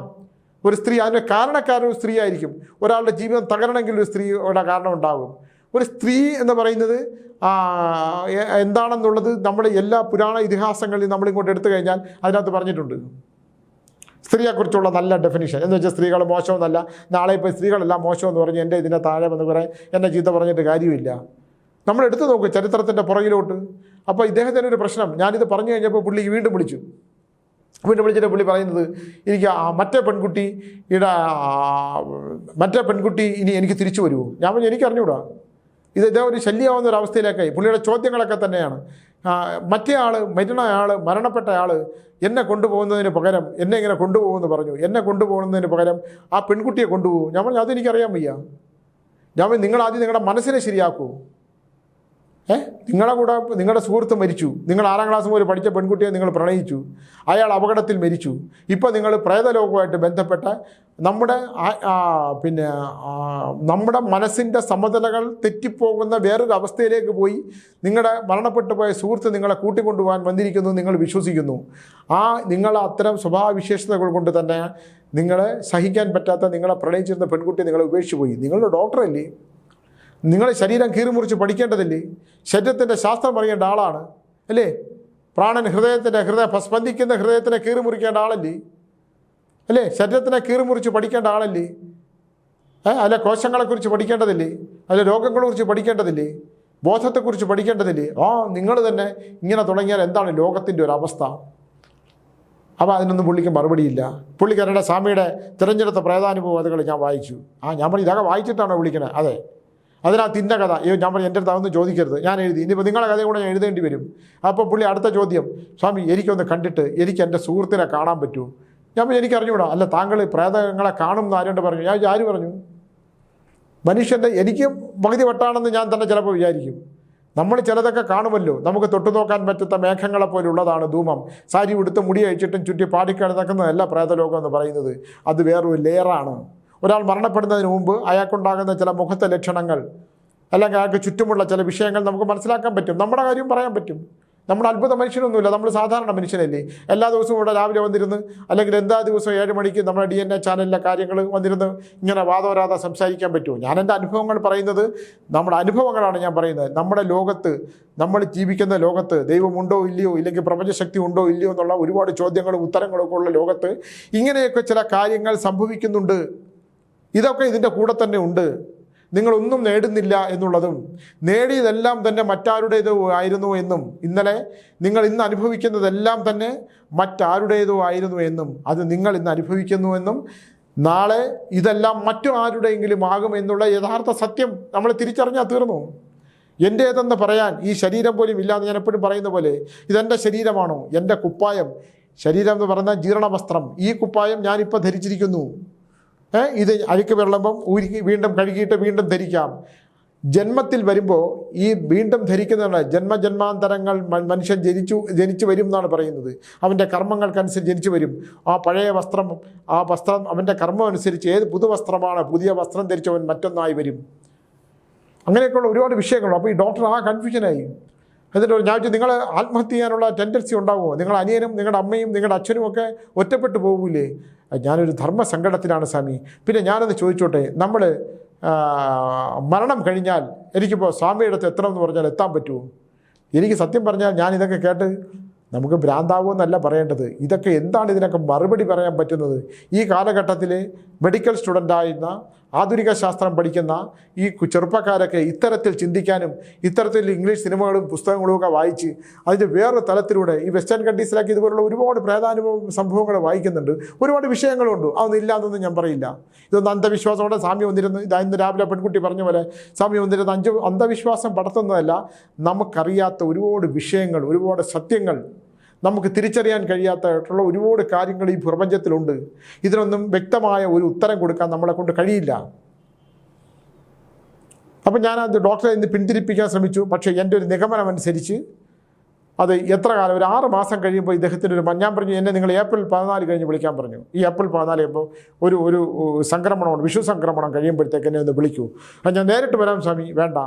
ഒരു സ്ത്രീ, അതിൻ്റെ കാരണക്കാരൊരു സ്ത്രീ ആയിരിക്കും. ഒരാളുടെ ജീവിതം തകരണമെങ്കിൽ ഒരു സ്ത്രീയുടെ കാരണം ഉണ്ടാകും. ഒരു സ്ത്രീ എന്ന് പറയുന്നത് എന്താണെന്നുള്ളത് നമ്മൾ എല്ലാ പുരാണ ഇതിഹാസങ്ങളിലും നമ്മളിങ്ങോട്ട് എടുത്തു കഴിഞ്ഞാൽ അതിനകത്ത് പറഞ്ഞിട്ടുണ്ട്. സ്ത്രീയെക്കുറിച്ചുള്ള നല്ല ഡെഫിനിഷൻ എന്ന് വെച്ചാൽ സ്ത്രീകൾ മോശമെന്നല്ല. നാളെ ഇപ്പോൾ സ്ത്രീകളെല്ലാം മോശമെന്ന് പറഞ്ഞ് എൻ്റെ ഇതിനെ താഴെ വന്ന് കുറേ എന്നെ ചീത്ത പറഞ്ഞിട്ട് കാര്യമില്ല. നമ്മൾ എടുത്തു നോക്കും ചരിത്രത്തിൻ്റെ പുറകിലോട്ട്. അപ്പോൾ ഇദ്ദേഹത്തിൻ്റെ ഒരു പ്രശ്നം, ഞാനിത് പറഞ്ഞു കഴിഞ്ഞപ്പോൾ പുള്ളി വീണ്ടും വിളിച്ചിട്ട് പുള്ളി പറയുന്നത്, എനിക്ക് മറ്റേ പെൺകുട്ടി ഇനി എനിക്ക് തിരിച്ചു വരുമോ? ഞാൻ പറഞ്ഞു എനിക്ക് അറിഞ്ഞൂടാ. ഇദ്ദേഹം ഒരു ശല്യമാവുന്ന ഒരു അവസ്ഥയിലേക്കായി. പുള്ളിയുടെ ചോദ്യങ്ങളൊക്കെ തന്നെയാണ്, മരണപ്പെട്ട ആൾ എന്നെ കൊണ്ടുപോകുന്നതിന് പകരം എന്നെ ഇങ്ങനെ കൊണ്ടുപോകുമെന്ന് പറഞ്ഞു. എന്നെ കൊണ്ടുപോകുന്നതിന് പകരം ആ പെൺകുട്ടിയെ കൊണ്ടുപോകും. ഞാൻ പറഞ്ഞു അതെനിക്കറിയാൻ വയ്യ. ഞാൻ പറഞ്ഞു നിങ്ങളാദ്യം നിങ്ങളുടെ മനസ്സിനെ ശരിയാക്കൂ. നിങ്ങളുടെ സുഹൃത്ത് മരിച്ചു, നിങ്ങൾ 6ാം ക്ലാസ് മുതൽ പഠിച്ച പെൺകുട്ടിയെ നിങ്ങൾ പ്രണയിച്ചു, അയാൾ അപകടത്തിൽ മരിച്ചു. ഇപ്പോൾ നിങ്ങൾ പ്രേതലോകവുമായിട്ട് ബന്ധപ്പെട്ട നമ്മുടെ മനസ്സിൻ്റെ സമതലകൾ തെറ്റിപ്പോകുന്ന വേറൊരു അവസ്ഥയിലേക്ക് പോയി നിങ്ങളുടെ മരണപ്പെട്ടു പോയ സുഹൃത്ത് നിങ്ങളെ കൂട്ടിക്കൊണ്ടുപോകാൻ വന്നിരിക്കുന്നു നിങ്ങൾ വിശ്വസിക്കുന്നു. നിങ്ങൾ അത്തരം സ്വഭാവവിശേഷതകൾ കൊണ്ട് തന്നെ നിങ്ങളെ സഹിക്കാൻ പറ്റാത്ത നിങ്ങളെ പ്രണയിച്ചിരുന്ന പെൺകുട്ടി നിങ്ങളെ ഉപേക്ഷിച്ച് പോയി. നിങ്ങളുടെ ഡോക്ടറല്ലേ? നിങ്ങൾ ശരീരം കീറിമുറിച്ച് പഠിക്കേണ്ടതില്ലേ? ശരീരത്തിൻ്റെ ശാസ്ത്രം അറിയേണ്ട ആളാണ് അല്ലേ? പ്രാണൻ സ്പന്ദിക്കുന്ന ഹൃദയത്തിനെ കീറിമുറിക്കേണ്ട ആളല്ലേ? അല്ലേ? ശരീരത്തിനെ കീറിമുറിച്ച് പഠിക്കേണ്ട ആളല്ലേ? അല്ല കോശങ്ങളെക്കുറിച്ച് പഠിക്കേണ്ടതില്ലേ? അല്ല രോഗങ്ങളെക്കുറിച്ച് പഠിക്കേണ്ടതില്ലേ? ബോധത്തെക്കുറിച്ച് പഠിക്കേണ്ടതില്ലേ? നിങ്ങൾ തന്നെ ഇങ്ങനെ തുടങ്ങിയാൽ എന്താണ് ലോകത്തിൻ്റെ ഒരു അവസ്ഥ? അപ്പോൾ അതിനൊന്നും പുള്ളിക്ക് മറുപടിയില്ല. പുള്ളിക്കാരുടെ സ്വാമിയുടെ തിരഞ്ഞെടുത്ത പ്രേതാനുഭവ കഥകൾ ഞാൻ വായിച്ചു. ഞാൻ പറഞ്ഞു ഇതൊക്കെ വായിച്ചിട്ടാണോ വിളിക്കണേ? അതെ. അതിനകത്ത് ഇന്ന കഥ ഞാൻ പറഞ്ഞു എൻ്റെ അടുത്ത് അതൊന്നും ചോദിക്കരുത്, ഞാൻ എഴുതി. ഇനിയിപ്പോൾ നിങ്ങളുടെ കഥയും കൂടെ ഞാൻ എഴുതേണ്ടി വരും. അപ്പോൾ പുള്ളി അടുത്ത ചോദ്യം, സ്വാമി എനിക്കൊന്ന് കണ്ടിട്ട് എനിക്ക് എൻ്റെ സുഹൃത്തിനെ കാണാൻ പറ്റുമോ? ഞാൻ പറഞ്ഞു എനിക്കറിഞ്ഞൂടാ. അല്ല താങ്കൾ പ്രേതങ്ങളെ കാണും എന്ന് ആരോണ്ട് പറഞ്ഞു? ഞാൻ ആര് പറഞ്ഞു? മനുഷ്യൻ്റെ എനിക്ക് പകുതി വട്ടാണെന്ന് ഞാൻ തന്നെ ചിലപ്പോൾ വിചാരിക്കും. നമ്മൾ ചിലതൊക്കെ കാണുമല്ലോ, നമുക്ക് തൊട്ടു നോക്കാൻ പറ്റാത്ത മേഘങ്ങളെ പോലുള്ളതാണ് ധൂമം. സാരി ഉടുത്ത് മുടി അഴിച്ചിട്ടും ചുറ്റി പാടിക്കിടക്കുന്നതല്ല പ്രേതലോകം എന്ന് പറയുന്നത്. അത് വേറൊരു ലെയറാണ്. ഒരാൾ മരണപ്പെടുന്നതിന് മുമ്പ് അയാൾക്കുണ്ടാകുന്ന ചില മുഖത്തെ ലക്ഷണങ്ങൾ അല്ലെങ്കിൽ അയാൾക്ക് ചുറ്റുമുള്ള ചില വിഷയങ്ങൾ നമുക്ക് മനസ്സിലാക്കാൻ പറ്റും. നമ്മുടെ കാര്യം പറയാൻ പറ്റും. നമ്മൾ അത്ഭുത മനുഷ്യനൊന്നുമില്ല, നമ്മൾ സാധാരണ മനുഷ്യനല്ലേ. എല്ലാ ദിവസവും ഇവിടെ രാവിലെ വന്നിരുന്ന് അല്ലെങ്കിൽ എല്ലാ ദിവസവും 7 മണിക്ക് നമ്മുടെ DNA ചാനലിലെ കാര്യങ്ങൾ വന്നിരുന്ന് ഇങ്ങനെ വാദോരാതെ സംസാരിക്കാൻ പറ്റുമോ? ഞാൻ എൻ്റെ അനുഭവങ്ങൾ പറയുന്നത് നമ്മുടെ അനുഭവങ്ങളാണ് ഞാൻ പറയുന്നത്. നമ്മുടെ ലോകത്ത്, നമ്മൾ ജീവിക്കുന്ന ലോകത്ത് ദൈവമുണ്ടോ ഇല്ലയോ, ഇല്ലെങ്കിൽ പ്രപഞ്ചശക്തി ഉണ്ടോ ഇല്ലയോ എന്നുള്ള ഒരുപാട് ചോദ്യങ്ങളും ഉത്തരങ്ങളൊക്കെ ഉള്ള ലോകത്ത് ഇങ്ങനെയൊക്കെ ചില കാര്യങ്ങൾ സംഭവിക്കുന്നുണ്ട്. ഇതൊക്കെ ഇതിൻ്റെ കൂടെ തന്നെ ഉണ്ട്. നിങ്ങളൊന്നും നേടുന്നില്ല എന്നുള്ളതും നേടിയതെല്ലാം തന്നെ മറ്റാരുടേതോ ആയിരുന്നു എന്നും, നിങ്ങൾ ഇന്ന് അനുഭവിക്കുന്നതെല്ലാം തന്നെ മറ്റാരുടേതോ ആയിരുന്നു എന്നും, അത് നിങ്ങൾ ഇന്ന് അനുഭവിക്കുന്നുവെന്നും, നാളെ ഇതെല്ലാം മറ്റു ആരുടെയെങ്കിലും ആകുമെന്നുള്ള യഥാർത്ഥ സത്യം നമ്മൾ തിരിച്ചറിഞ്ഞാൽ തീർന്നു. എൻ്റേതെന്ന് പറയാൻ ഈ ശരീരം പോലും ഇല്ലാന്ന് ഞാൻ എപ്പോഴും പറയുന്ന പോലെ, ഇതെൻ്റെ ശരീരമാണോ? എൻ്റെ കുപ്പായം, ശരീരം എന്ന് പറഞ്ഞാൽ ജീർണവസ്ത്രം. ഈ കുപ്പായം ഞാനിപ്പോൾ ധരിച്ചിരിക്കുന്നു. ഇത് അഴുക്ക് വെള്ളുമ്പം വീണ്ടും കഴുകിയിട്ട് വീണ്ടും ധരിക്കാം. ജന്മത്തിൽ വരുമ്പോൾ ഈ വീണ്ടും ധരിക്കുന്നതാണ്. ജന്മജന്മാന്തരങ്ങൾ മനുഷ്യൻ ജനിച്ചു വരും എന്നാണ് പറയുന്നത്. അവൻ്റെ കർമ്മങ്ങൾക്കനുസരിച്ച് ജനിച്ചു വരും. ആ പഴയ വസ്ത്രം അവൻ്റെ കർമ്മം അനുസരിച്ച് ഏത് പുതുവസ്ത്രമാണ്, പുതിയ വസ്ത്രം ധരിച്ചവൻ മറ്റൊന്നായി വരും. അങ്ങനെയൊക്കെയുള്ള ഒരുപാട് വിഷയങ്ങളുണ്ട്. അപ്പോൾ ഈ ഡോക്ടർ കൺഫ്യൂഷനായി. എന്നിട്ട് ഞാൻ ചോദിച്ചു, നിങ്ങൾ ആത്മഹത്യ ചെയ്യാനുള്ള ടെൻഡൻസി ഉണ്ടാകുമോ? നിങ്ങളുടെ അനിയനും നിങ്ങളുടെ അമ്മയും നിങ്ങളുടെ അച്ഛനും ഒക്കെ ഒറ്റപ്പെട്ടു പോകൂലേ? ഞാനൊരു ധർമ്മസങ്കടത്തിലാണ് സ്വാമി. പിന്നെ ഞാനൊന്ന് ചോദിച്ചോട്ടെ, നമ്മൾ മരണം കഴിഞ്ഞാൽ എനിക്കിപ്പോൾ സ്വാമിയുടെ അടുത്ത് എത്തണമെന്ന് പറഞ്ഞാൽ എത്താൻ പറ്റുമോ? എനിക്ക് സത്യം പറഞ്ഞാൽ ഞാൻ ഇതൊക്കെ കേട്ട് നമുക്ക് ഭ്രാന്താവുമെന്നല്ല പറയേണ്ടത്. ഇതൊക്കെ എന്താണ് ഇതിനൊക്കെ മറുപടി പറയാൻ പറ്റുന്നത്? ഈ കാലഘട്ടത്തിൽ മെഡിക്കൽ സ്റ്റുഡൻ്റായിരുന്ന ആധുനിക ശാസ്ത്രം പഠിക്കുന്ന ഈ ചെറുപ്പക്കാരൊക്കെ ഇത്തരത്തിൽ ചിന്തിക്കാനും ഇത്തരത്തിൽ ഇംഗ്ലീഷ് സിനിമകളും പുസ്തകങ്ങളും ഒക്കെ വായിച്ച് അതിൻ്റെ വേറൊരു തലത്തിലൂടെ ഈ വെസ്റ്റേൺ കൺട്രീസിലൊക്കെ ഇതുപോലുള്ള ഒരുപാട് പ്രേതാനുഭവ സംഭവങ്ങൾ വായിക്കുന്നുണ്ട്. ഒരുപാട് വിഷയങ്ങളുണ്ട്, അതൊന്നും ഇല്ലാന്നൊന്നും ഞാൻ പറയില്ല. ഇതൊന്നും അന്ധവിശ്വാസത്തോടെ സ്വാമി വന്നിരുന്ന് ഇന്ന് രാവിലെ പെൺകുട്ടി പറഞ്ഞ പോലെ സ്വാമി വന്നിരുന്ന് അന്ധവിശ്വാസം പടർത്തുന്നതല്ല. നമുക്കറിയാത്ത ഒരുപാട് വിഷയങ്ങൾ, ഒരുപാട് സത്യങ്ങൾ, നമുക്ക് തിരിച്ചറിയാൻ കഴിയാത്തതായിട്ടുള്ള ഒരുപാട് കാര്യങ്ങൾ ഈ പ്രപഞ്ചത്തിലുണ്ട്. ഇതിനൊന്നും വ്യക്തമായ ഒരു ഉത്തരം കൊടുക്കാൻ നമ്മളെ കൊണ്ട് കഴിയില്ല. അപ്പം ഞാനത് ഡോക്ടറെ ഇന്ന് പിന്തിരിപ്പിക്കാൻ ശ്രമിച്ചു. പക്ഷേ എൻ്റെ ഒരു നിഗമനം അനുസരിച്ച് അത് എത്ര കാലം, ഒരു 6 മാസം കഴിയുമ്പോൾ ഇദ്ദേഹത്തിൻ്റെ ഞാൻ പറഞ്ഞു, എന്നെ നിങ്ങൾ ഏപ്രിൽ 14 കഴിഞ്ഞ് വിളിക്കാൻ പറഞ്ഞു. ഈ ഏപ്രിൽ 14 ആകുമ്പോൾ ഒരു സംക്രമണമാണ്, വിഷു സംക്രമണം കഴിയുമ്പോഴത്തേക്ക് എന്നെ ഒന്ന് വിളിക്കൂ. അപ്പം ഞാൻ നേരിട്ട് വരാം സ്വാമി, വേണ്ട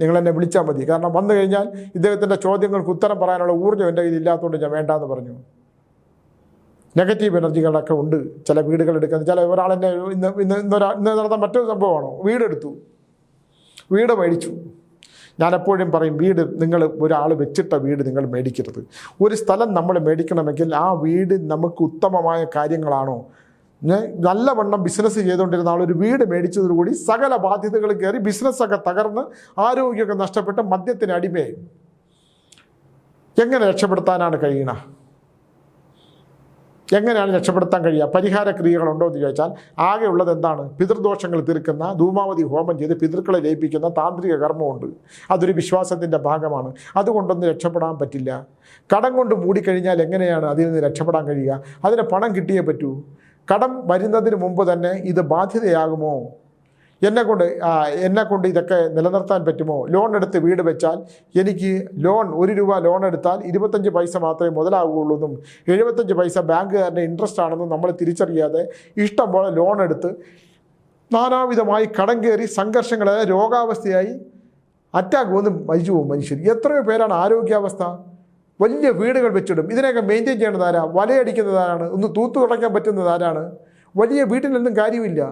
നിങ്ങളെന്നെ വിളിച്ചാൽ മതി. കാരണം വന്നു കഴിഞ്ഞാൽ ഇദ്ദേഹത്തിൻ്റെ ചോദ്യങ്ങൾക്ക് ഉത്തരം പറയാനുള്ള ഊർജ്ജം എൻ്റെ കയ്യിൽ ഇല്ലാത്തതുകൊണ്ട് ഞാൻ വേണ്ടാന്ന് പറഞ്ഞു. നെഗറ്റീവ് എനർജികളൊക്കെ ഉണ്ട് ചില വീടുകൾ എടുക്കുന്നത്. ചില ഒരാളെന്നെ ഇന്ന് നടന്ന മറ്റൊരു സംഭവമാണോ, വീട് മേടിച്ചു. ഞാനെപ്പോഴും പറയും, നിങ്ങൾ ഒരാൾ വെച്ചിട്ട വീട് നിങ്ങൾ മേടിക്കരുത്. ഒരു സ്ഥലം നമ്മൾ മേടിക്കണമെങ്കിൽ ആ വീട് നമുക്ക് ഉത്തമമായ കാര്യങ്ങളാണോ, നല്ലവണ്ണം ബിസിനസ് ചെയ്തുകൊണ്ടിരുന്ന ആളൊരു വീട് മേടിച്ചതോടുകൂടി സകല ബാധ്യതകൾ കയറി ബിസിനസ്സൊക്കെ തകർന്ന് ആരോഗ്യമൊക്കെ നഷ്ടപ്പെട്ട് മദ്യത്തിന് അടിമയായി. എങ്ങനെ രക്ഷപ്പെടുത്താനാണ് കഴിയണ? എങ്ങനെയാണ് രക്ഷപ്പെടുത്താൻ കഴിയുക? പരിഹാര ക്രിയകളുണ്ടോ എന്ന് ചോദിച്ചാൽ ആകെ ഉള്ളത് എന്താണ്? പിതൃദോഷങ്ങൾ തീർക്കുന്ന ധൂമാവതി ഹോമം ചെയ്ത് പിതൃക്കളെ ലയിപ്പിക്കുന്ന താന്ത്രിക കർമ്മമുണ്ട്. അതൊരു വിശ്വാസത്തിൻ്റെ ഭാഗമാണ്. അതുകൊണ്ടൊന്നും രക്ഷപ്പെടാൻ പറ്റില്ല. കടം കൊണ്ട് മൂടിക്കഴിഞ്ഞാൽ എങ്ങനെയാണ് അതിൽ നിന്ന് രക്ഷപ്പെടാൻ കഴിയുക? അതിന് പണം കിട്ടിയേ പറ്റൂ. കടം വരുന്നതിന് മുമ്പ് തന്നെ ഇത് ബാധ്യതയാകുമോ? എന്നെക്കൊണ്ട് ഇതൊക്കെ നിലനിർത്താൻ പറ്റുമോ? ലോൺ എടുത്ത് വീട് വെച്ചാൽ എനിക്ക് ₹1 ലോൺ എടുത്താൽ 25 പൈസ മാത്രമേ മുതലാകുകയുള്ളൂ എന്നും 75 പൈസ ബാങ്കുകാരുടെ ഇൻട്രസ്റ്റ് ആണെന്നും നമ്മൾ തിരിച്ചറിയാതെ ഇഷ്ടം പോലെ ലോൺ എടുത്ത് നാനാവിധമായി കടം കയറി സംഘർഷങ്ങളെ രോഗാവസ്ഥയായി അറ്റാക്ക് വന്ന് മരിച്ചു പോകും മനുഷ്യർ. എത്രയോ പേരാണ് ആരോഗ്യാവസ്ഥ. വലിയ വീടുകൾ വെച്ചിടും. ഇതിനെയൊക്കെ മെയിൻറ്റെയിൻ ചെയ്യുന്നത് ആരാ? വലയടിക്കുന്നതാരാണ്? ഒന്ന് തൂത്തു തുടയ്ക്കാൻ പറ്റുന്നത് ആരാണ്? വലിയ വീട്ടിലൊന്നും കാര്യമില്ല.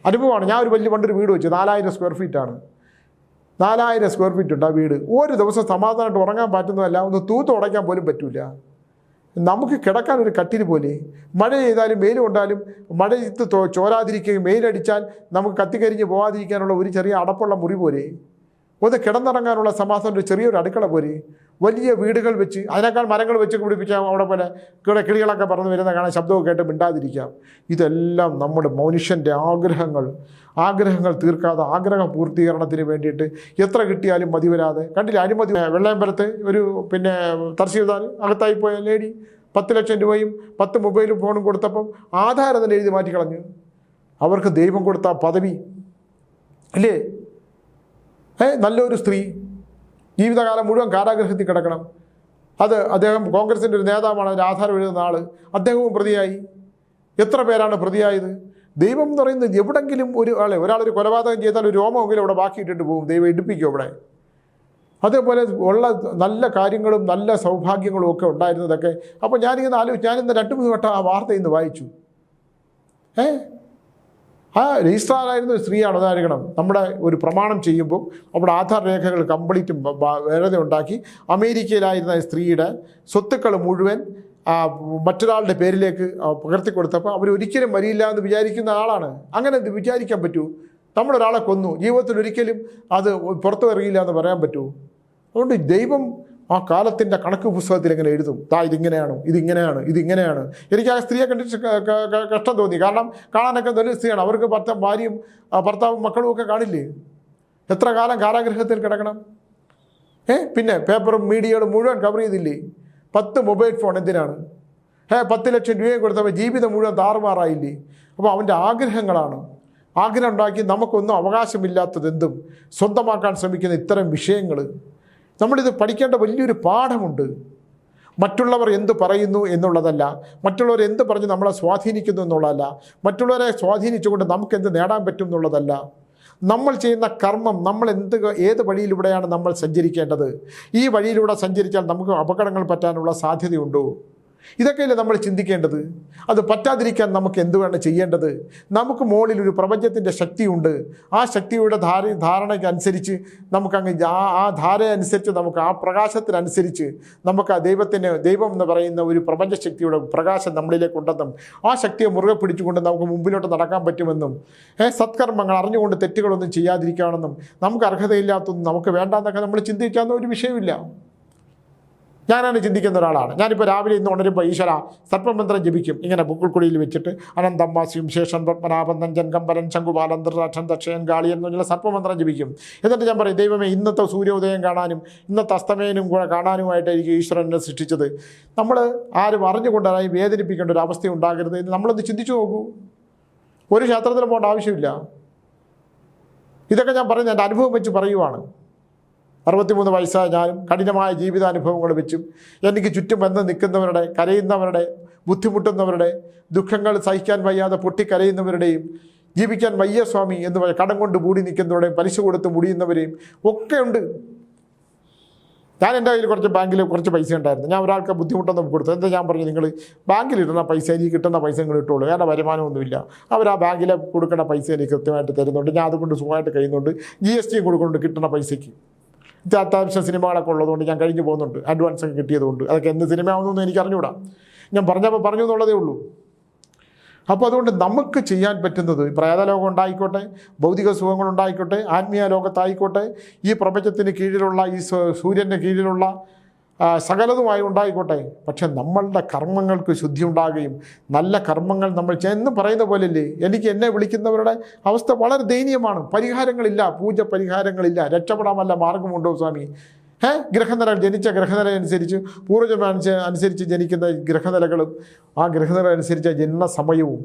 അനുഭവമാണ്. ഞാൻ പണ്ടൊരു വീട് വെച്ചു. 4000 സ്ക്വയർ ഫീറ്റാണ്. 4000 സ്ക്വയർ ഫീറ്റ് ഉണ്ട് ആ വീട്. ഒരു ദിവസം സമാധാനമായിട്ട് ഉറങ്ങാൻ പറ്റുന്നതല്ല, ഒന്ന് തൂത്ത് ഉടയ്ക്കാൻ പോലും പറ്റില്ല. നമുക്ക് കിടക്കാൻ ഒരു കട്ടിൽ പോലെ. മഴ ചെയ്താലും വെയിൽ കൊണ്ടാലും മഴയത്ത് ചോരാതിരിക്കുകയും വെയിലടിച്ചാൽ നമുക്ക് കത്തിക്കരിഞ്ഞ് പോകാതിരിക്കാനുള്ള ഒരു ചെറിയ അടപ്പുള്ള മുറി പോലെ, ഒന്ന് കിടന്നിറങ്ങാനുള്ള സമാധാനം ഒരു ചെറിയൊരു അടുക്കള പോലെ. വലിയ വീടുകൾ വെച്ച് അതിനേക്കാൾ മരങ്ങൾ വെച്ച് പിടിപ്പിക്കാം. അവിടെ പോലെ കിളികളൊക്കെ പറന്ന് വരുന്ന കാണാൻ ശബ്ദമൊക്കെ കേട്ട് മിണ്ടാതിരിക്കാം. ഇതെല്ലാം നമ്മുടെ മനുഷ്യൻ്റെ ആഗ്രഹങ്ങൾ തീർക്കാതെ ആഗ്രഹ പൂർത്തീകരണത്തിന് വേണ്ടിയിട്ട് എത്ര കിട്ടിയാലും മതി വരാതെ. കണ്ടില്ല അഴിമതി. വെള്ളയമ്പലത്ത് ഒരു തഹസീൽദാർ അകത്തായി പോയ ലേഡി 10 ലക്ഷം രൂപയും 10 മൊബൈലും ഫോണും കൊടുത്തപ്പം ആധാരം തന്നെ എഴുതി മാറ്റിക്കളഞ്ഞു. അവർക്ക് ദൈവം കൊടുത്ത പദവി അല്ലേ? നല്ലൊരു സ്ത്രീ ജീവിതകാലം മുഴുവൻ കാരാഗൃഹത്തിൽ കിടക്കണം. അദ്ദേഹം കോൺഗ്രസിൻ്റെ ഒരു നേതാവാണ്. അതിന് ആധാരം എഴുതുന്ന ആൾ അദ്ദേഹവും പ്രതിയായി. എത്ര പേരാണ് പ്രതിയായത്? ദൈവം എന്ന് പറയുന്നത് എവിടെങ്കിലും ഒരാളൊരു കൊലപാതകം ചെയ്താൽ ഒരു രോമമെങ്കിലും അവിടെ ബാക്കിയിട്ടിട്ട് പോകും. ദൈവം എടുപ്പിക്കും അവിടെ. അതേപോലെ ഉള്ള നല്ല കാര്യങ്ങളും നല്ല സൗഭാഗ്യങ്ങളും ഒക്കെ ഉണ്ടായിരുന്നതൊക്കെ. അപ്പോൾ ഞാനിന്ന് 2-3 വട്ടം ആ വാർത്ത ഇന്ന് വായിച്ചു. രജിസ്ട്രാറായിരുന്ന ഒരു സ്ത്രീയാണ്. ഉദാഹരണം, നമ്മുടെ ഒരു പ്രമാണം ചെയ്യുമ്പോൾ അവിടെ ആധാർ രേഖകൾ കംപ്ലീറ്റും വേറെ ഉണ്ടാക്കി അമേരിക്കയിലായിരുന്ന സ്ത്രീയുടെ സ്വത്തുക്കൾ മുഴുവൻ മറ്റൊരാളുടെ പേരിലേക്ക് പകർത്തി കൊടുത്തപ്പോൾ അവരൊരിക്കലും വരില്ല എന്ന് വിചാരിക്കുന്ന ആളാണ്. അങ്ങനെ വിചാരിക്കാൻ പറ്റൂ? നമ്മളൊരാളെ കൊന്നു, ജീവിതത്തിൽ ഒരിക്കലും അത് പുറത്തു വരികയില്ല എന്ന് പറയാൻ പറ്റൂ? അതുകൊണ്ട് ദൈവം ആ കാലത്തിൻ്റെ കണക്ക് പുസ്തകത്തിൽ എങ്ങനെ എഴുതും? ഇതിങ്ങനെയാണ്. എനിക്ക് ആ സ്ത്രീയെ കണ്ടിട്ട് കഷ്ടം തോന്നി. കാരണം കാണാനൊക്കെ നല്ല സ്ത്രീയാണ്. അവർക്ക് ഭാര്യയും ഭർത്താവും മക്കളും ഒക്കെ കാണില്ലേ? എത്ര കാലം കാരാഗൃഹത്തിൽ കിടക്കണം? പിന്നെ പേപ്പറും മീഡിയകളും മുഴുവൻ കവർ ചെയ്തില്ലേ? 10 മൊബൈൽ ഫോൺ എന്തിനാണ്? 10 ലക്ഷം രൂപയും കൊടുത്തപ്പോൾ ജീവിതം മുഴുവൻ താറുമാറായില്ലേ? അപ്പോൾ അവൻ്റെ ആഗ്രഹങ്ങളാണ്. ആഗ്രഹം ഉണ്ടാക്കി നമുക്കൊന്നും അവകാശമില്ലാത്തതെന്തും സ്വന്തമാക്കാൻ ശ്രമിക്കുന്ന ഇത്തരം വിഷയങ്ങൾ നമ്മളിത് പഠിക്കേണ്ട വലിയൊരു പാഠമുണ്ട്. മറ്റുള്ളവർ എന്ത് പറയുന്നു എന്നുള്ളതല്ല, മറ്റുള്ളവർ എന്ത് പറഞ്ഞ് നമ്മളെ സ്വാധീനിക്കുന്നു എന്നുള്ളതല്ല, മറ്റുള്ളവരെ സ്വാധീനിച്ചുകൊണ്ട് നമുക്ക് എന്ത് നേടാൻ പറ്റും എന്നുള്ളതല്ല. നമ്മൾ ചെയ്യുന്ന കർമ്മം, ഏത് വഴിയിലൂടെയാണ് നമ്മൾ സഞ്ചരിക്കേണ്ടത്? ഈ വഴിയിലൂടെ സഞ്ചരിച്ചാൽ നമുക്ക് അപകടങ്ങൾ പറ്റാനുള്ള സാധ്യതയുണ്ടോ? ഇതൊക്കെയല്ലേ നമ്മൾ ചിന്തിക്കേണ്ടത്. അത് പറ്റാതിരിക്കാൻ നമുക്ക് എന്തുവേണം ചെയ്യേണ്ടത്? നമുക്ക് മുകളിൽ ഒരു പ്രപഞ്ചത്തിൻ്റെ ശക്തിയുണ്ട്. ആ ശക്തിയുടെ ധാരണയ്ക്കനുസരിച്ച് നമുക്കങ്ങ് ആ ധാരയനുസരിച്ച് നമുക്ക് ആ പ്രകാശത്തിനനുസരിച്ച് നമുക്ക് ആ ദൈവം എന്ന് പറയുന്ന ഒരു പ്രപഞ്ചശക്തിയുടെ പ്രകാശം നമ്മളിലേക്ക് ഉണ്ടെന്നും ആ ശക്തിയെ മുറുകെ പിടിച്ചുകൊണ്ട് നമുക്ക് മുമ്പിലോട്ട് നടക്കാൻ പറ്റുമെന്നും സത്കർമ്മങ്ങൾ അറിഞ്ഞുകൊണ്ട് തെറ്റുകളൊന്നും ചെയ്യാതിരിക്കുകയാണെന്നും നമുക്ക് അർഹതയില്ലാത്തതൊന്നും നമുക്ക് വേണ്ടാന്നൊക്കെ നമ്മൾ ചിന്തിക്കാവുന്ന ഒരു വിഷയമില്ല. ഞാനാണ് ചിന്തിക്കുന്ന ഒരാളാണ്. ഞാനിപ്പോൾ രാവിലെ ഇന്ന് ഉണരുമ്പോൾ ഈശ്വര സർപ്പമന്ത്രം ജപിക്കും. ഇങ്ങനെ പുക്കിൾക്കുടിയിൽ വെച്ചിട്ട് അനന്തമ്മാസ്യം ശേഷം പത്മനാഭൻ നഞ്ചൻ കമ്പരൻ ശംഖുപാലൻ ദൃഢാക്ഷൻ ദക്ഷയൻ ഗാളിയൻ എന്നുള്ള സർപ്പമന്ത്രം ജപിക്കും. എന്നിട്ട് ഞാൻ പറയും, ദൈവമേ, ഇന്നത്തെ സൂര്യോദയം കാണാനും ഇന്നത്തെ അസ്തമയനും കൂടെ കാണാനുമായിട്ടായിരിക്കും ഈശ്വരനെ സൃഷ്ടിച്ചത്. നമ്മൾ ആരും അറിഞ്ഞുകൊണ്ടായി വേദനിപ്പിക്കേണ്ട ഒരു അവസ്ഥ ഉണ്ടാകരുത് എന്ന് നമ്മളൊന്ന് ചിന്തിച്ചു നോക്കൂ. ഒരു ക്ഷേത്രത്തിൽ പോകേണ്ട ആവശ്യമില്ല. ഇതൊക്കെ ഞാൻ പറയുന്നത് എൻ്റെ അനുഭവം വെച്ച് പറയുവാണ്. 63 വയസ്സായ ഞാനും കഠിനമായ ജീവിതാനുഭവങ്ങൾ വെച്ചും എനിക്ക് ചുറ്റും വന്ന് നിൽക്കുന്നവരുടെ, കരയുന്നവരുടെ, ബുദ്ധിമുട്ടുന്നവരുടെ, ദുഃഖങ്ങൾ സഹിക്കാൻ വയ്യാതെ പൊട്ടിക്കരയുന്നവരുടെയും, ജീവിക്കാൻ വയ്യ സ്വാമി എന്ന് പറയും കടം കൊണ്ട് മൂടി നിൽക്കുന്നവരുടെയും, പലിശ കൊടുത്ത് മുടിയുന്നവരെയും ഒക്കെ ഉണ്ട്. ഞാൻ എൻ്റെ കയ്യിൽ ബാങ്കിൽ കുറച്ച് പൈസ ഉണ്ടായിരുന്നു. ഞാൻ ഒരാൾക്ക് ബുദ്ധിമുട്ടൊന്നും കൊടുത്തു. എന്താ ഞാൻ പറഞ്ഞു, നിങ്ങൾ ബാങ്കിൽ ഇടുന്ന പൈസ എനിക്ക് കിട്ടുന്ന പൈസ നിങ്ങൾ ഇട്ടുള്ളൂ, കാരണം വരുമാനമൊന്നുമില്ല. അവർ ആ ബാങ്കിൽ കൊടുക്കുന്ന പൈസ എനിക്ക് കൃത്യമായിട്ട് തരുന്നുണ്ട്. ഞാൻ അതുകൊണ്ട് സുഖമായിട്ട് കഴിയുന്നുണ്ട്. GST കൊടുക്കുന്നുണ്ട് കിട്ടുന്ന പൈസയ്ക്ക്. അത്യാവശ്യം സിനിമകളൊക്കെ ഉള്ളതുകൊണ്ട് ഞാൻ കഴിഞ്ഞു പോകുന്നുണ്ട്. അഡ്വാൻസ് ഒക്കെ കിട്ടിയതുകൊണ്ട്. അതൊക്കെ എന്ത് സിനിമയാവുന്നതെന്ന് എനിക്ക് അറിഞ്ഞുകൂടാ. ഞാൻ പറഞ്ഞു എന്നുള്ളതേ ഉള്ളൂ. അപ്പോൾ അതുകൊണ്ട് നമുക്ക് ചെയ്യാൻ പറ്റുന്നത് പ്രേതലോകം ഉണ്ടായിക്കോട്ടെ, ഭൗതിക സുഖങ്ങളുണ്ടായിക്കോട്ടെ, ആത്മീയ ലോകത്തായിക്കോട്ടെ, ഈ പ്രപഞ്ചത്തിന് കീഴിലുള്ള ഈ സൂര്യൻ്റെ കീഴിലുള്ള സകലതുമായി ഉണ്ടായിക്കോട്ടെ, പക്ഷെ നമ്മളുടെ കർമ്മങ്ങൾക്ക് ശുദ്ധി ഉണ്ടാകുകയും നല്ല കർമ്മങ്ങൾ നമ്മൾ എന്ന് പറയുന്ന പോലെയല്ലേ. എനിക്ക് എന്നെ വിളിക്കുന്നവരുടെ അവസ്ഥ വളരെ ദയനീയമാണ്. പരിഹാരങ്ങളില്ല, പൂജ പരിഹാരങ്ങളില്ല. രക്ഷപ്പെടാമല്ല മാർഗമുണ്ടോ സ്വാമി? ഗ്രഹനില ജനിച്ച ഗ്രഹനില അനുസരിച്ച് പൂർവ്വജന്മ അനുസരിച്ച് ജനിക്കുന്ന ഗ്രഹനിലകളും ആ ഗ്രഹനില അനുസരിച്ച ജന്മ സമയവും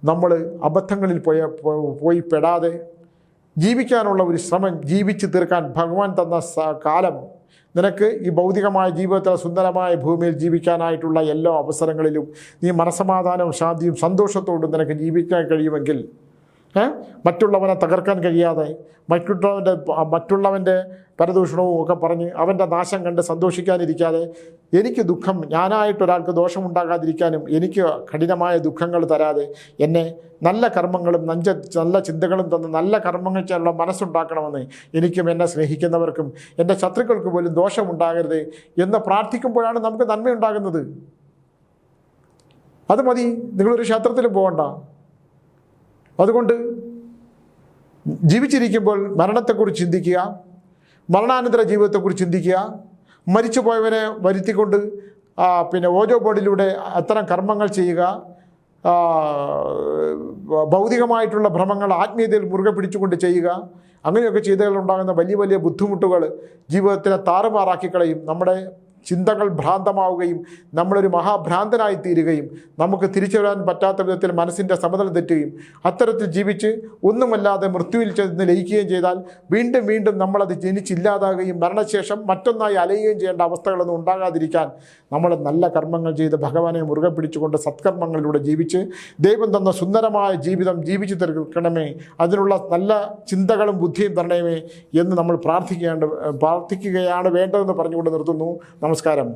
നമ്മൾ അബദ്ധങ്ങളിൽ പോയി പെടാതെ ജീവിക്കാനുള്ള ഒരു ശ്രമം, ജീവിച്ച് തീർക്കാൻ ഭഗവാൻ തന്ന കാലം, നിനക്ക് ഈ ഭൗതികമായ ജീവിതത്തിൽ സുന്ദരമായ ഭൂമിയിൽ ജീവിക്കാനായിട്ടുള്ള എല്ലാ അവസരങ്ങളിലും നീ മനസ്സമാധാനവും ശാന്തിയും സന്തോഷത്തോടും നിനക്ക് ജീവിക്കാൻ കഴിയുമെങ്കിൽ, മറ്റുള്ളവനെ തകർക്കാൻ കഴിയാതെ മറ്റുള്ളവൻ്റെ പരദൂഷണവും ഒക്കെ പറഞ്ഞ് അവൻ്റെ നാശം കണ്ട് സന്തോഷിക്കാനിരിക്കാതെ, എനിക്ക് ദുഃഖം, ഞാനായിട്ടൊരാൾക്ക് ദോഷമുണ്ടാകാതിരിക്കാനും എനിക്ക് കഠിനമായ ദുഃഖങ്ങൾ തരാതെ എന്നെ നല്ല കർമ്മങ്ങളും നല്ല ചിന്തകളും തന്ന് നല്ല കർമ്മങ്ങൾ ചെയ്യാനുള്ള മനസ്സുണ്ടാക്കണമെന്ന് എനിക്കും എന്നെ സ്നേഹിക്കുന്നവർക്കും എൻ്റെ ശത്രുക്കൾക്ക് പോലും ദോഷമുണ്ടാകരുത് എന്ന് പ്രാർത്ഥിക്കുമ്പോഴാണ് നമുക്ക് നന്മയുണ്ടാകുന്നത്. അത് മതി, നിങ്ങളൊരു ക്ഷേത്രത്തിലും പോകണ്ട. അതുകൊണ്ട് ജീവിച്ചിരിക്കുമ്പോൾ മരണത്തെക്കുറിച്ച് ചിന്തിക്കുക, മരണാനന്തര ജീവിതത്തെക്കുറിച്ച് ചിന്തിക്കുക, മരിച്ചുപോയവനെ വരുത്തിക്കൊണ്ട് ഓരോ ബോർഡിലൂടെ അത്തരം കർമ്മങ്ങൾ ചെയ്യുക, ഭൗതികമായിട്ടുള്ള ഭ്രമങ്ങൾ ആത്മീയതയിൽ മുറുകെ പിടിച്ചുകൊണ്ട് ചെയ്യുക. അങ്ങനെയൊക്കെ ചെയ്തതിലുണ്ടാകുന്ന വലിയ വലിയ ബുദ്ധിമുട്ടുകൾ ജീവിതത്തിനെ താറുമാറാക്കി കളയും. നമ്മുടെ ചിന്തകൾ ഭ്രാന്തമാവുകയും നമ്മളൊരു മഹാഭ്രാന്തനായി തീരുകയും നമുക്ക് തിരിച്ചു വരാൻ പറ്റാത്ത വിധത്തിൽ മനസ്സിൻ്റെ സമനില തെറ്റുകയും അത്തരത്തിൽ ജീവിച്ച് ഒന്നുമല്ലാതെ മൃത്യുവിൽ ചെന്ന് ലയിക്കുകയും ചെയ്താൽ വീണ്ടും വീണ്ടും നമ്മളത് ജനിച്ചില്ലാതാകുകയും മരണശേഷം മറ്റൊന്നായി അലയുകയും ചെയ്യേണ്ട അവസ്ഥകളൊന്നും ഉണ്ടാകാതിരിക്കാൻ നമ്മൾ നല്ല കർമ്മങ്ങൾ ചെയ്ത് ഭഗവാനെ മുറുകെ പിടിച്ചുകൊണ്ട് സത്കർമ്മങ്ങളിലൂടെ ജീവിച്ച് ദൈവം തന്ന സുന്ദരമായ ജീവിതം ജീവിച്ചു തീർക്കണമേ, അതിനുള്ള നല്ല ചിന്തകളും ബുദ്ധിയും തരണമേ എന്ന് നമ്മൾ പ്രാർത്ഥിക്കുകയാണ് വേണ്ടതെന്ന് പറഞ്ഞുകൊണ്ട് നിർത്തുന്നു. നമസ്കാരം.